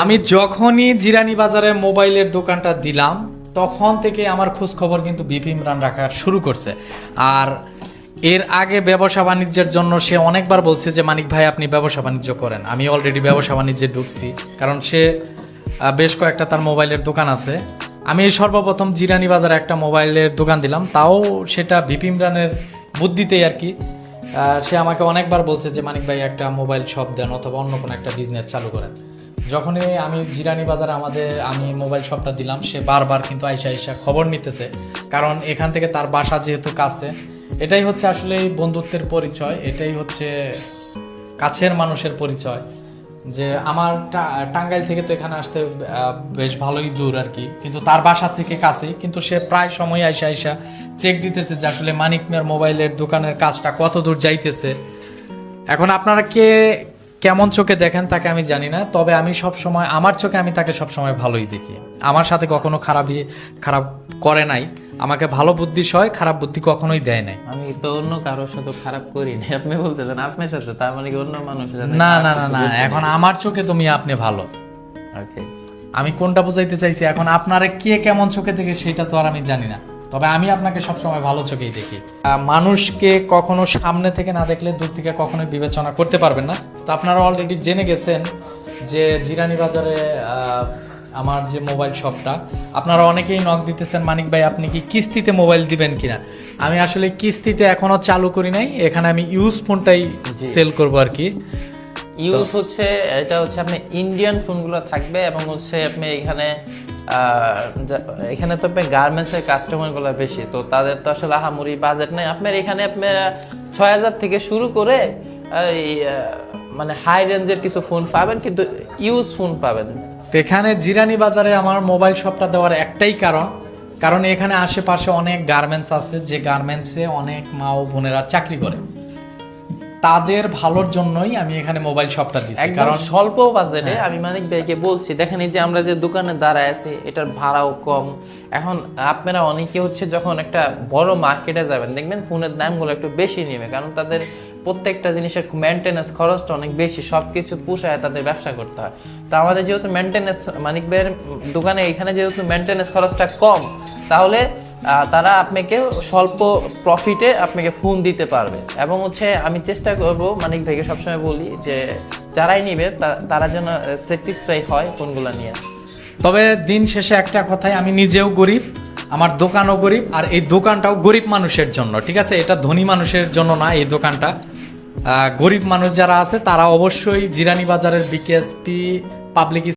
আমি যখনই জিরানি বাজারে মোবাইলের দোকানটা দিলাম তখন থেকে আমার খোঁজ খবর কিন্তু বিপি ইমরান রাখা শুরু করছে। আর এর আগে ব্যবসা বাণিজ্যের জন্য সে অনেকবার বলছে যে মানিক ভাই আপনি ব্যবসা বাণিজ্য করেন। আমি অলরেডি ব্যবসা বাণিজ্যে ঢুকছি, কারণ সে বেশ কয়েকটা তার মোবাইলের দোকান আছে। আমি সর্বপ্রথম জিরানি বাজারে একটা মোবাইলের দোকান দিলাম, তাও সেটা বিপি ইমরানের বুদ্ধিতেই আর কি। সে আমাকে অনেকবার বলছে যে মানিক ভাই একটা মোবাইল শপ দেন অথবা অন্য কোনো একটা বিজনেস চালু করেন। যখনই আমি জিরানি বাজারে আমি মোবাইল শপটা দিলাম, সে বারবার কিন্তু আইসা খবর নিতেছে, কারণ এখান থেকে তার বাসা যেহেতু কাছে। এটাই হচ্ছে আসলে এই বন্ধুত্বের পরিচয়, এটাই হচ্ছে কাছের মানুষের পরিচয়। যে আমার টাঙ্গাইল থেকে তো এখানে আসতে বেশ ভালোই দূর আর কি, কিন্তু তার বাসা থেকে কাছেই। কিন্তু সে প্রায় সময় আইসা চেক দিতেছে যে আসলে মানিক মিয়ার মোবাইলের দোকানের কাজটা কত দূর যাইতেছে। এখন আপনারা কেমন চোখে দেখেন তাকে আমি জানি না, তবে আমি সব সময় আমার চোখে আমি তাকে সব সময় ভালোই দেখি। আমার সাথে কখনো খারাপ করে নাই, আমাকে ভালো বুদ্ধি সয়, খারাপ বুদ্ধি কখনোই দেয় নাই। আমি তো অন্য কারোর সাথে খারাপ করি না। আপনি বলতেছেন আপনার সাথে, তার মানে কি অন্য মানুষের সাথে? না না না না, এখন আমার চোখে তুমি আপনি ভালো। ওকে, আমি কোনটা বুঝাইতে চাইছি, এখন আপনারা কে কেমন চোখে দেখে সেটা তো আর আমি জানি না, তবে আমি আপনাকে সবসময় ভালো চোখেই দেখি। মানুষকে কখনো সামনে থেকে না দেখলে দূর থেকে কখনোই বিবেচনা করতে পারবেন না। তো আপনারা অলরেডি জেনে গেছেন যে জিরানি বাজারে আমার যে মোবাইল শপটা, আপনারা অনেকেই নক দিতেছেন মানিক ভাই আপনি কি কিস্তিতে মোবাইল দিবেন কিনা। আমি আসলে কিস্তিতে এখনো চালু করি নাই, এখানে আমি ইউজ ফোনটাই সেল করবো আর কি। ইউজ হচ্ছে এটা হচ্ছে আপনি ইন্ডিয়ান ফোনগুলো থাকবে, এবং হচ্ছে আপনি এখানে তো আপনি গার্মেন্টসের কাস্টমারগুলো বেশি, তো তাদের তো আসলে আহামরি বাজেট নেই। আপনার এখানে আপনার ৬,০০০ থেকে শুরু করে মানে হাই রেঞ্জের কিছু ফোন পাবেন, কিন্তু ইউজ ফোন পাবেন। এখানে জিরানি বাজারে আমার মোবাইল শপটা দেওয়ার একটাই কারণ এখানে আশেপাশে অনেক গার্মেন্টস আছে, যে গার্মেন্টসে অনেক মা ও বোনেরা চাকরি করে, তাদের ভালোর জন্যই আমি এখানে মোবাইল শপটা দিচ্ছি। একদম কারণ স্বল্প বাজেটে আমি মানিক ভাইকে বলছি, দেখেন এই যে আমরা যে দোকানে দাঁড়ায় আছি এটার ভাড়াও কম। এখন আপনারা অনেকে হচ্ছে যখন একটা বড় মার্কেটে যাবেন দেখবেন ফোনের দামগুলো একটু বেশি নেবে, কারণ তাদের প্রত্যেকটা জিনিসের মেনটেন্যান্স খরচটা অনেক বেশি, সবকিছু পুষায় তাদের ব্যবসা করতে হয়। তো আমাদের যেহেতু মেনটেন্যান্স মানিক ভাইয়ের দোকানে এখানে যেহেতু মেনটেন্যান্স খরচটা কম, তাহলে তারা আপনাকে স্বল্প প্রফিটে আপনাকে ফোন দিতে পারবে। এবং হচ্ছে আমি চেষ্টা করব মানিক ভাইকে সবসময় বলি যে যারাই নিবে তারা যেন স্যাটিসফাই হয় ফোনগুলো নিয়ে। তবে দিন শেষে একটা কথাই, আমি নিজেও গরিব, আমার দোকানও গরিব, আর এই দোকানটাও গরিব মানুষের জন্য, ঠিক আছে? এটা ধনী মানুষের জন্য না এই দোকানটা। গরিব মানুষ যারা আছে তারা অবশ্যই জিরানি বাজারের বিকেএসপি পাবলিক